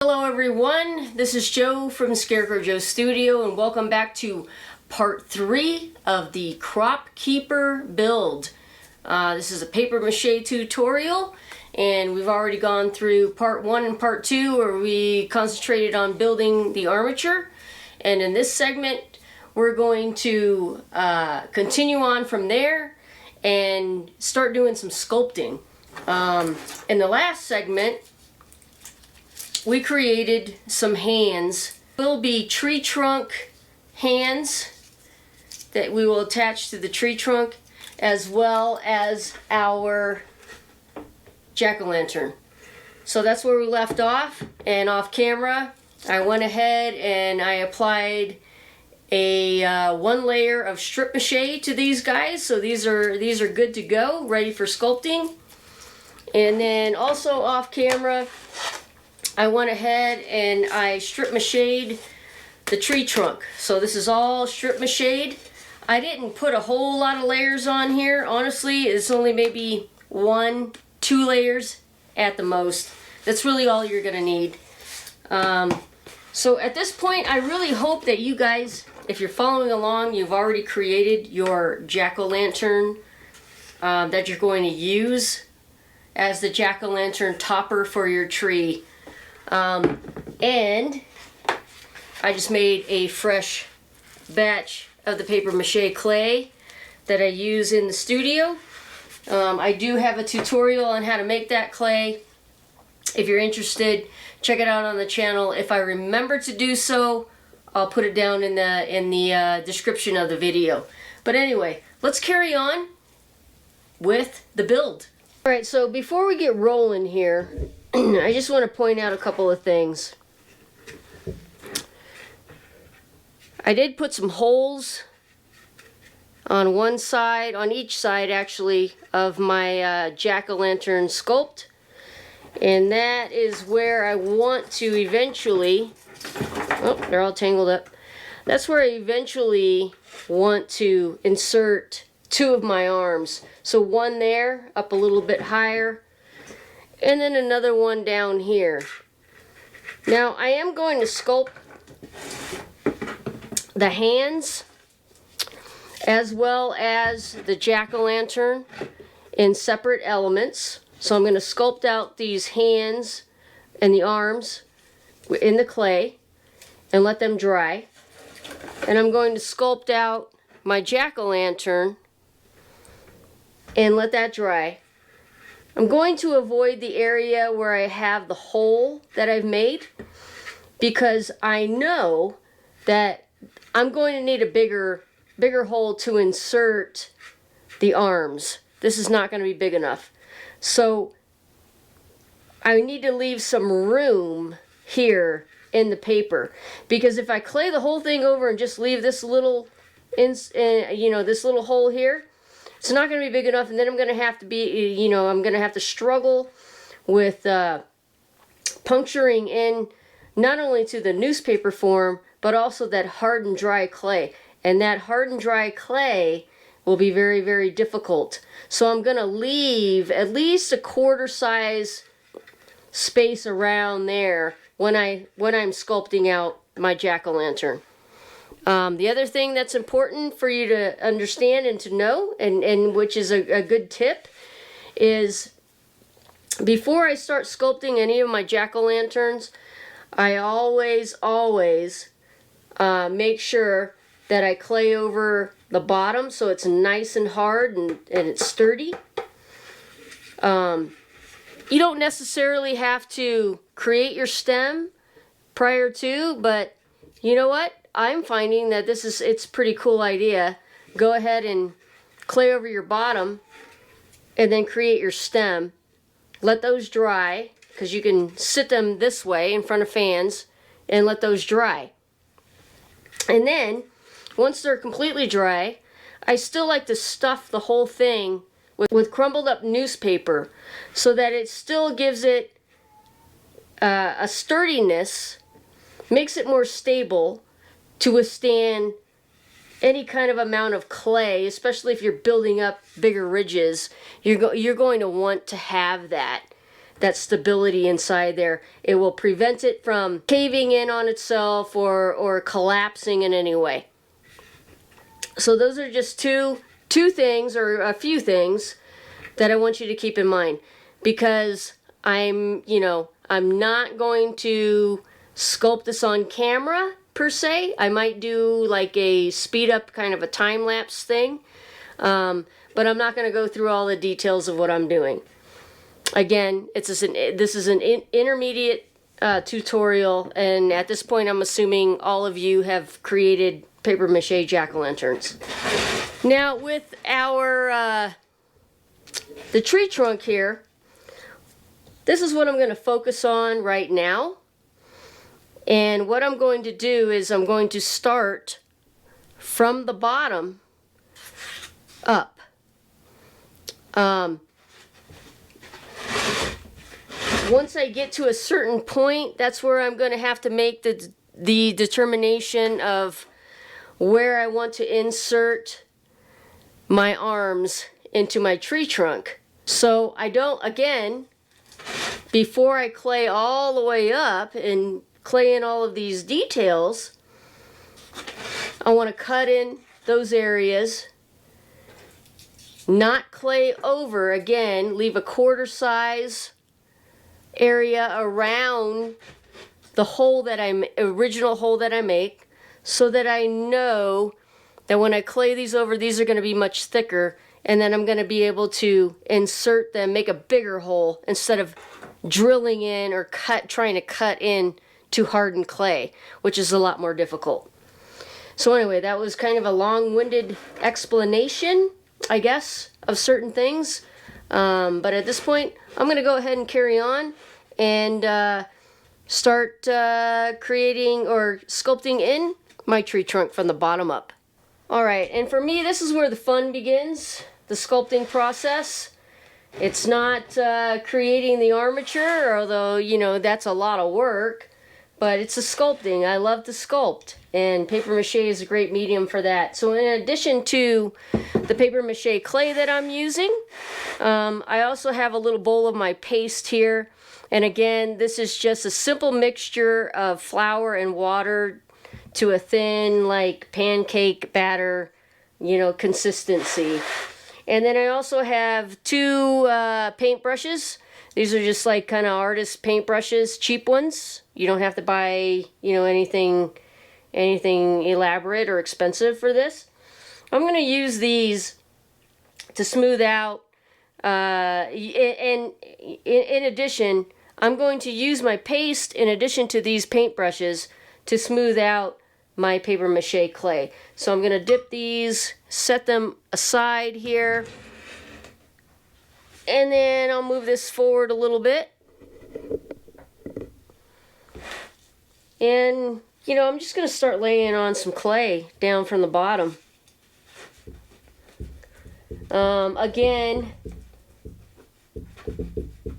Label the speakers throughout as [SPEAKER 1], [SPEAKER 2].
[SPEAKER 1] Hello everyone, this is Joe from Scarecrow Joe's Studio and welcome back to part 3 of the Crop Keeper build. This is a paper mache tutorial and we've already gone through part 1 and part 2 where we concentrated on building the armature, and in this segment we're going to continue on from there and start doing some sculpting. In the last segment we created some hands. Will be tree trunk hands that we will attach to the tree trunk, as well as our jack-o'-lantern. So that's where we left off, and off camera I went ahead and I applied a one layer of strip mache to these guys. So these are good to go, ready for sculpting. And then also off camera I went ahead and I strip mached the tree trunk. So this is all strip mached. I didn't put a whole lot of layers on here. Honestly, it's only maybe 1-2 layers at the most. That's really all you're gonna need. So at this point, I really hope that you guys, if you're following along, you've already created your jack-o'-lantern that you're going to use as the jack-o'-lantern topper for your tree. And I just made a fresh batch of the paper mache clay that I use in the studio. I do have a tutorial on how to make that clay. If you're interested, check it out on the channel. If I remember to do so, I'll put it down in the description of the video. But anyway, let's carry on with the build. Alright, so before we get rolling here, I just want to point out a couple of things. I did put some holes on one side, on each side actually, of my jack-o'-lantern sculpt. And that is where I want to eventually, oh, they're all tangled up. That's where I eventually want to insert 2 of my arms. So one there, up a little bit higher, and then another one down here. Now I am going to sculpt the hands as well as the jack-o'-lantern in separate elements. So I'm going to sculpt out these hands and the arms in the clay and let them dry. And I'm going to sculpt out my jack-o'-lantern and let that dry. I'm going to avoid the area where I have the hole that I've made, because I know that I'm going to need a bigger hole to insert the arms. This is not going to be big enough. So I need to leave some room here in the paper, because if I clay the whole thing over and just leave this little this little hole here, it's not going to be big enough, and then I'm going to have to be, I'm going to have to struggle with puncturing in not only to the newspaper form, but also that hard and dry clay. And that hard and dry clay will be very, very difficult. So I'm going to leave at least a quarter size space around there when I'm sculpting out my jack-o'-lantern. The other thing that's important for you to understand and to know, and which is a good tip, is before I start sculpting any of my jack-o'-lanterns, I always make sure that I clay over the bottom so it's nice and hard and it's sturdy. You don't necessarily have to create your stem prior to, but you know what? I'm finding that it's a pretty cool idea. Go ahead and clay over your bottom and then create your stem. Let those dry, because you can sit them this way in front of fans and let those dry. And then once they're completely dry, I still like to stuff the whole thing with crumbled up newspaper so that it still gives it a sturdiness, makes it more stable to withstand any kind of amount of clay, especially if you're building up bigger ridges. You're going to want to have that that stability inside there. It will prevent it from caving in on itself or collapsing in any way. So those are just two things, or a few things, that I want you to keep in mind, because I'm not going to sculpt this on camera per se. I might do like a speed up kind of a time-lapse thing, but I'm not going to go through all the details of what I'm doing. Again, this is an intermediate tutorial, and at this point I'm assuming all of you have created paper mache jack-o'-lanterns. Now with our the tree trunk here, this is what I'm going to focus on right now. And what I'm going to do is I'm going to start from the bottom up. Once I get to a certain point, that's where I'm going to have to make the determination of where I want to insert my arms into my tree trunk. So I don't, again, before I clay all the way up and clay in all of these details, I want to cut in those areas, not clay over, again, leave a quarter size area around the hole that original hole that I make, so that I know that when I clay these over, these are going to be much thicker, and then I'm going to be able to insert them, make a bigger hole, instead of drilling in or trying to cut in to hardened clay, which is a lot more difficult. So anyway, that was kind of a long-winded explanation, I guess, of certain things. But at this point, I'm going to go ahead and carry on and start creating or sculpting in my tree trunk from the bottom up. Alright, and for me, this is where the fun begins, the sculpting process. It's not creating the armature, although, you know, that's a lot of work, but it's the sculpting. I love to sculpt, and paper mache is a great medium for that. So in addition to the paper mache clay that I'm using, I also have a little bowl of my paste here. And again, this is just a simple mixture of flour and water to a thin, like, pancake batter, you know, consistency. And then I also have two paint brushes. These are just like kind of artist paint brushes, cheap ones. You don't have to buy, you know, anything elaborate or expensive for this. I'm going to use these to smooth out. And in addition, I'm going to use my paste in addition to these paint brushes to smooth out my paper mache clay. So I'm going to dip these, set them aside here, and then I'll move this forward a little bit. And, you know, I'm just going to start laying on some clay down from the bottom. Again,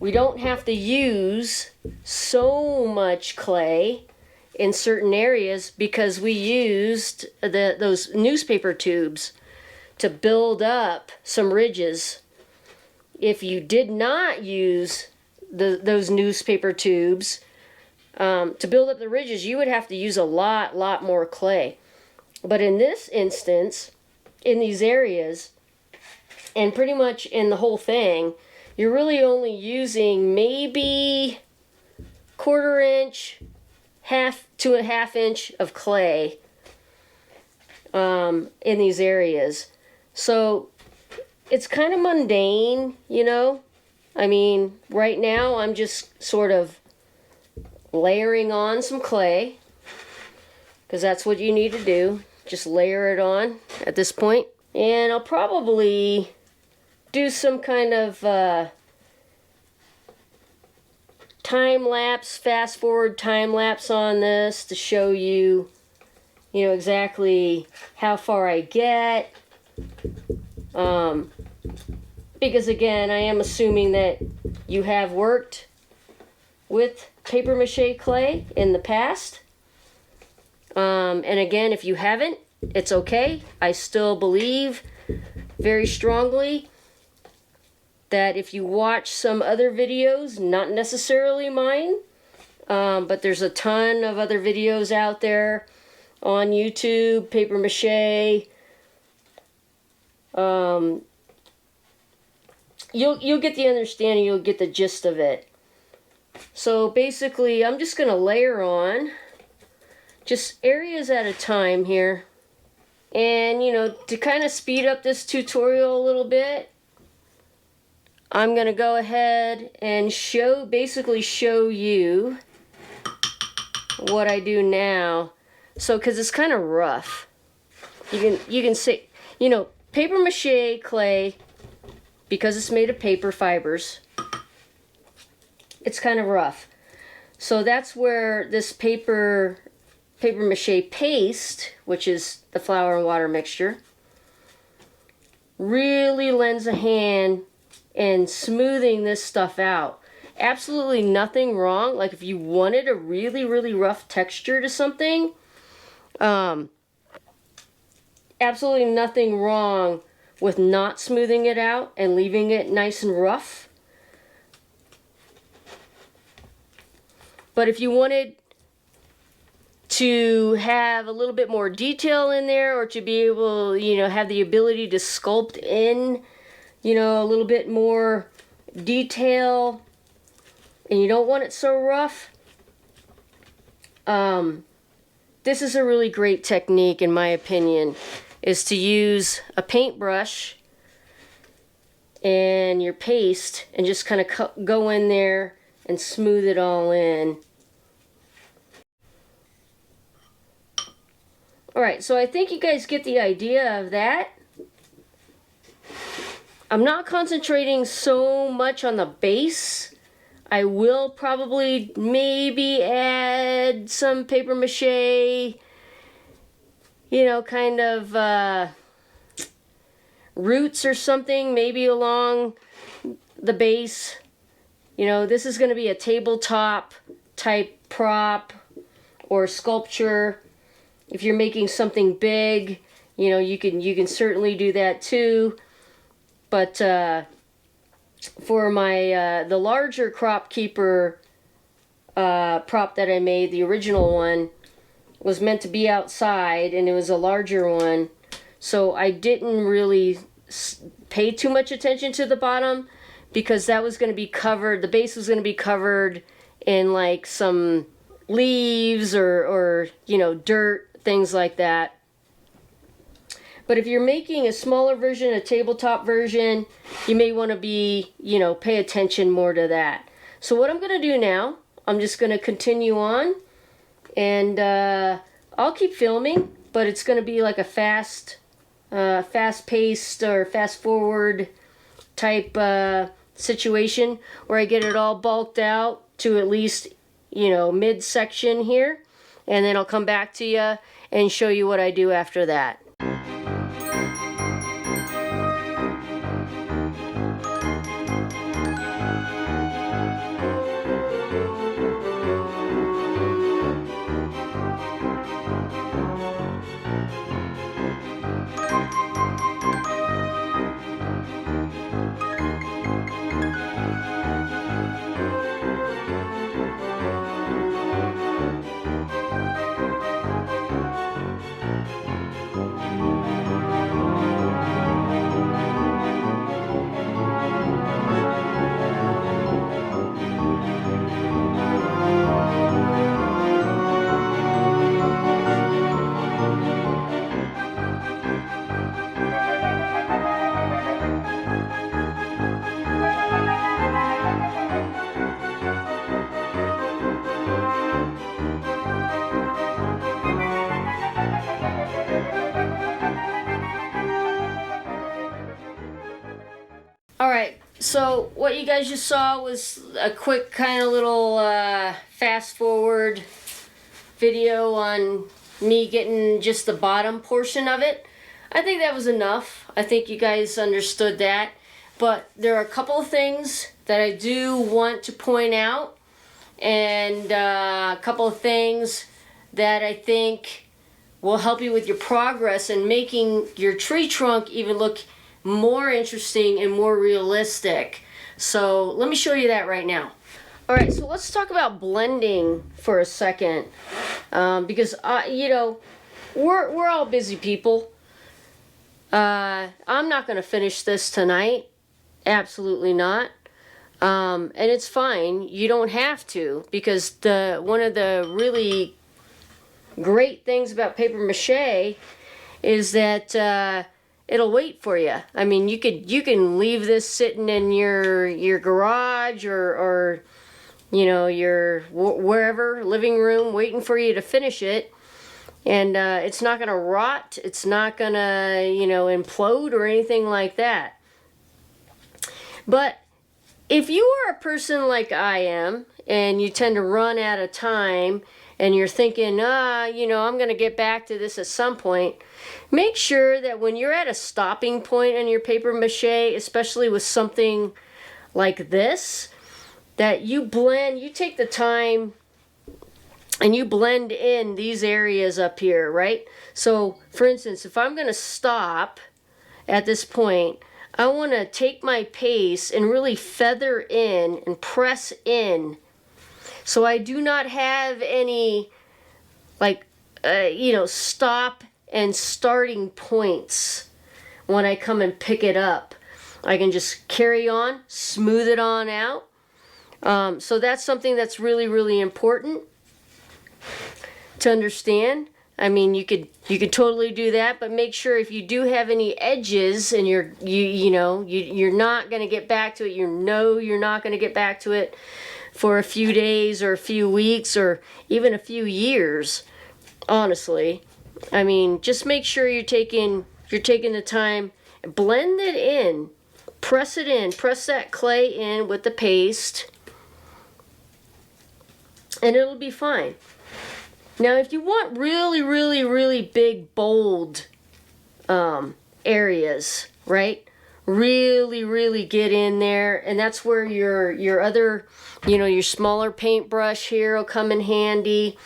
[SPEAKER 1] we don't have to use so much clay in certain areas because we used those newspaper tubes to build up some ridges. If you did not use those newspaper tubes to build up the ridges, you would have to use a lot more clay. But in this instance, in these areas, and pretty much in the whole thing, you're really only using maybe 1/4 inch, half to a half inch of clay in these areas. So it's kind of mundane, you know. I mean, right now I'm just sort of layering on some clay, because that's what you need to do. Just layer it on at this point. And I'll probably do some kind of time-lapse, fast-forward time-lapse on this to show you, you know, exactly how far I get. Because again, I am assuming that you have worked with paper mache clay in the past. And again, if you haven't, it's okay. I still believe very strongly that if you watch some other videos, not necessarily mine, but there's a ton of other videos out there on YouTube, paper mache. You'll get the understanding, you'll get the gist of it. So basically, I'm just going to layer on just areas at a time here. And, you know, to kind of speed up this tutorial a little bit, I'm going to go ahead and basically show you what I do now. So, because it's kind of rough. You can see, you know, paper mache clay, because it's made of paper fibers, it's kind of rough. So that's where this paper mache paste, which is the flour and water mixture, really lends a hand in smoothing this stuff out. Absolutely nothing wrong. Like if you wanted a really, really rough texture to something, absolutely nothing wrong with not smoothing it out and leaving it nice and rough. But if you wanted to have a little bit more detail in there, or to be able, you know, have the ability to sculpt in, you know, a little bit more detail, and you don't want it so rough, this is a really great technique, in my opinion, is to use a paintbrush and your paste and just kind of go in there and smooth it all in. Alright, so I think you guys get the idea of that. I'm not concentrating so much on the base. I will probably maybe add some paper mache, you know, kind of roots or something, maybe along the base. You know, this is going to be a tabletop type prop or sculpture. If you're making something big, you know, you can certainly do that too. But for my the larger crop keeper prop that I made, the original one was meant to be outside, and it was a larger one, so I didn't really pay too much attention to the bottom, because that was going to be covered, the base was going to be covered in like some leaves or you know, dirt, things like that. But if you're making a smaller version, a tabletop version, you may want to be, you know, pay attention more to that. So what I'm going to do now, I'm just going to continue on, and I'll keep filming, but it's going to be like a fast-paced or fast-forward type situation, where I get it all bulked out to at least, you know, mid-section here, and then I'll come back to you and show you what I do after that. Alright, so what you guys just saw was a quick kind of little fast forward video on me getting just the bottom portion of it. I think that was enough. I think you guys understood that. But there are a couple of things that I do want to point out, and a couple of things that I think will help you with your progress and making your tree trunk even look more interesting and more realistic. So let me show you that right now. All right, so let's talk about blending for a second, because you know, we're all busy people. I'm not going to finish this tonight. Absolutely not. And it's fine. You don't have to, because one of the really great things about paper mache is that it'll wait for you. I mean, you can leave this sitting in your garage or you know, your wherever, living room, waiting for you to finish it. And it's not going to rot. It's not going to, you know, implode or anything like that. But if you are a person like I am, and you tend to run out of time, and you're thinking, you know, I'm going to get back to this at some point, make sure that when you're at a stopping point in your paper mache, especially with something like this, that you take the time and you blend in these areas up here, right? So, for instance, if I'm going to stop at this point, I want to take my pace and really feather in and press in, so I do not have any, like, you know, stop and starting points when I come and pick it up. I can just carry on, smooth it on out. So that's something that's really, really important to understand. I mean, you could totally do that, but make sure if you do have any edges and you're not going to get back to it, you're not going to get back to it for a few days or a few weeks or even a few years, honestly. I mean, just make sure you're taking the time, blend it in, press it in, press that clay in with the paste, and it'll be fine. Now, if you want really, really, really big, bold areas, right? Really, really get in there, and that's where your other, you know, your smaller paintbrush here will come in handy,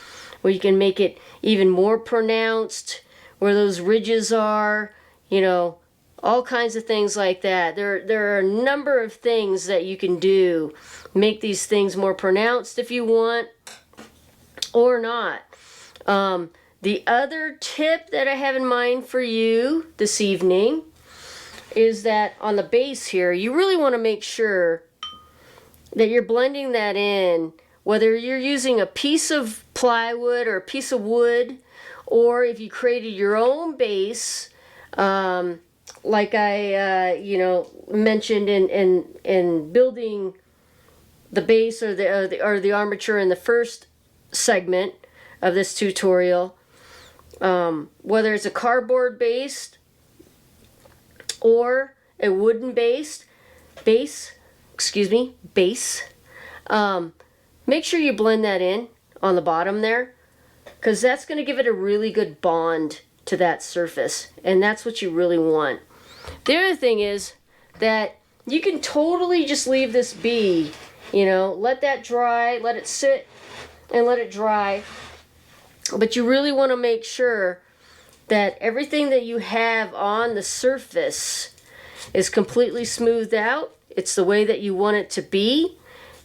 [SPEAKER 1] where you can make it even more pronounced, where those ridges are, you know, all kinds of things like that. There are a number of things that you can do. Make these things more pronounced if you want, or not. The other tip that I have in mind for you this evening is that on the base here, you really want to make sure that you're blending that in, whether you're using a piece of plywood or a piece of wood, or if you created your own base, like I you know, mentioned in building the base or the armature in the first segment of this tutorial, whether it's a cardboard based or a wooden base, make sure you blend that in on the bottom there, because that's going to give it a really good bond to that surface, and that's what you really want. The other thing is that you can totally just leave this be, you know, let that dry, let it sit and let it dry. But you really want to make sure that everything that you have on the surface is completely smoothed out. It's the way that you want it to be,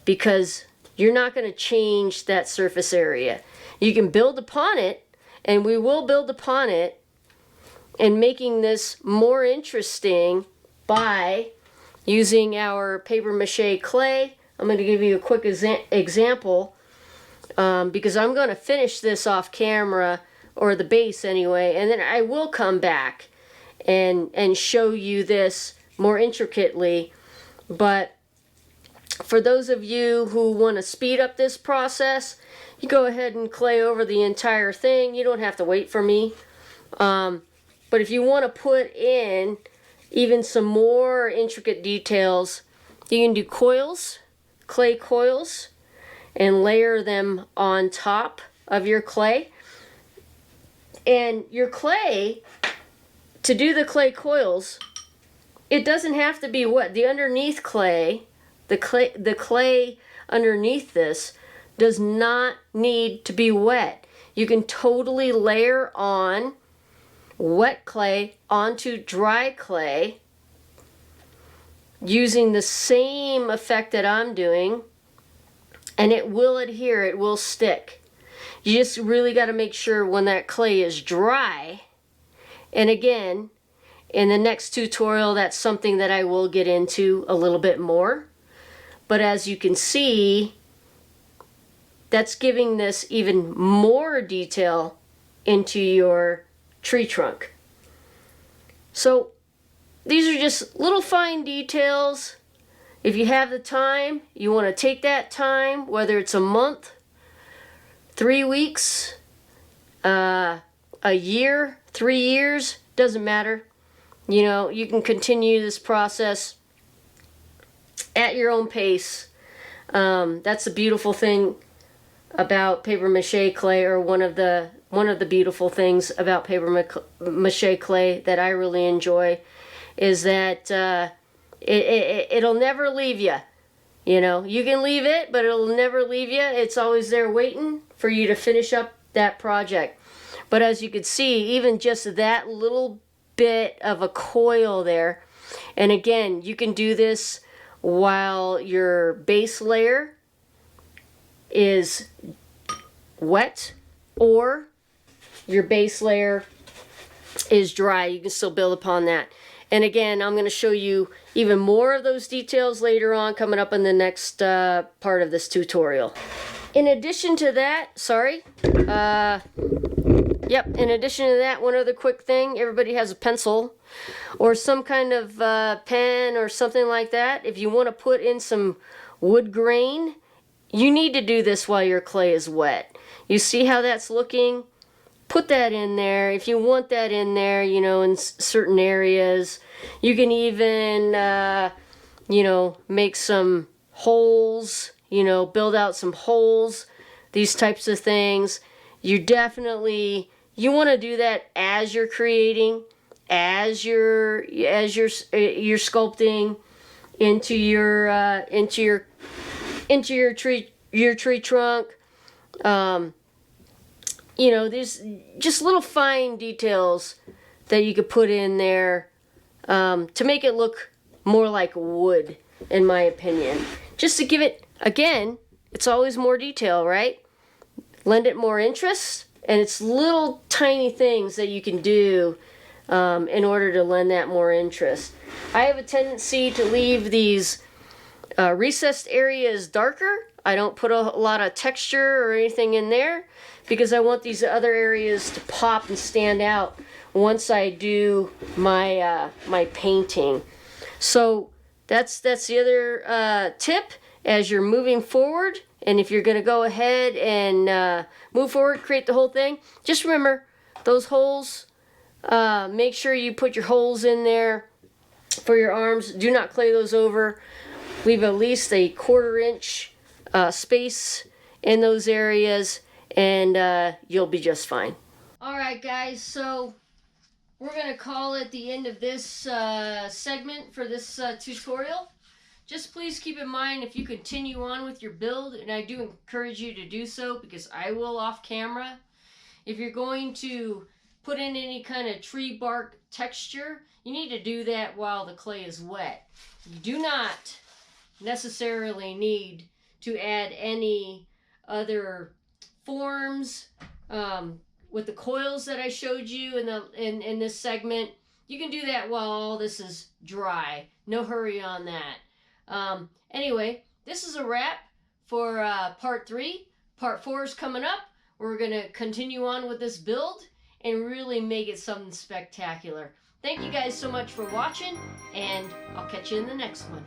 [SPEAKER 1] because you're not going to change that surface area. You can build upon it, and we will build upon it, and making this more interesting by using our paper mache clay. I'm going to give you a quick example. Because I'm going to finish this off camera, or the base anyway, and then I will come back and show you this more intricately. But for those of you who want to speed up this process, you go ahead and clay over the entire thing. You don't have to wait for me. But if you want to put in even some more intricate details, you can do coils, clay coils, and layer them on top of your clay. And your clay, to do the clay coils, it doesn't have to be wet. The underneath clay, the clay underneath this does not need to be wet. You can totally layer on wet clay onto dry clay, using the same effect that I'm doing, and it will adhere, it will stick. You just really got to make sure when that clay is dry. And again, in the next tutorial, that's something that I will get into a little bit more. But as you can see, that's giving this even more detail into your tree trunk. So these are just little fine details. If you have the time, you want to take that time, whether it's a month, 3 weeks, a year, 3 years, doesn't matter. You know, you can continue this process at your own pace. That's the beautiful thing about paper mache clay, or one of the beautiful things about paper mache clay that I really enjoy, is that it'll never leave you. You know, you can leave it, but it'll never leave you. It's always there waiting for you to finish up that project. But as you can see, even just that little bit of a coil there, and again, you can do this while your base layer is wet or your base layer is dry. You can still build upon that. And again, I'm going to show you even more of those details later on, coming up in the next part of this tutorial. In addition to that, in addition to that, one other quick thing. Everybody has a pencil or some kind of pen or something like that. If you want to put in some wood grain, you need to do this while your clay is wet. You see how that's looking? Put that in there. If you want that in there, you know, in certain areas. You can even, you know, make some holes, you know, build out some holes, these types of things. You want to do that as you're creating, as you're sculpting into your tree trunk. You know, there's just little fine details that you could put in there to make it look more like wood, in my opinion. Just to give it, again, it's always more detail, right? Lend it more interest, and it's little tiny things that you can do in order to lend that more interest. I have a tendency to leave these recessed areas darker. I don't put a lot of texture or anything in there because I want these other areas to pop and stand out once I do my my painting. So that's the other tip as you're moving forward. And if you're going to go ahead and move forward, create the whole thing, just remember those holes. Make sure you put your holes in there for your arms. Do not clay those over. Leave at least a 1/4 inch space in those areas, and you'll be just fine. Alright guys, so we're going to call it the end of this segment for this tutorial. Just please keep in mind, if you continue on with your build, and I do encourage you to do so because I will off camera, if you're going to put in any kind of tree bark texture, you need to do that while the clay is wet. You do not necessarily need to add any other forms with the coils that I showed you in this segment. You can do that while all this is dry. No hurry on that. Anyway, this is a wrap for part 3. Part 4 is coming up. We're going to continue on with this build and really make it something spectacular. Thank you guys so much for watching, and I'll catch you in the next one.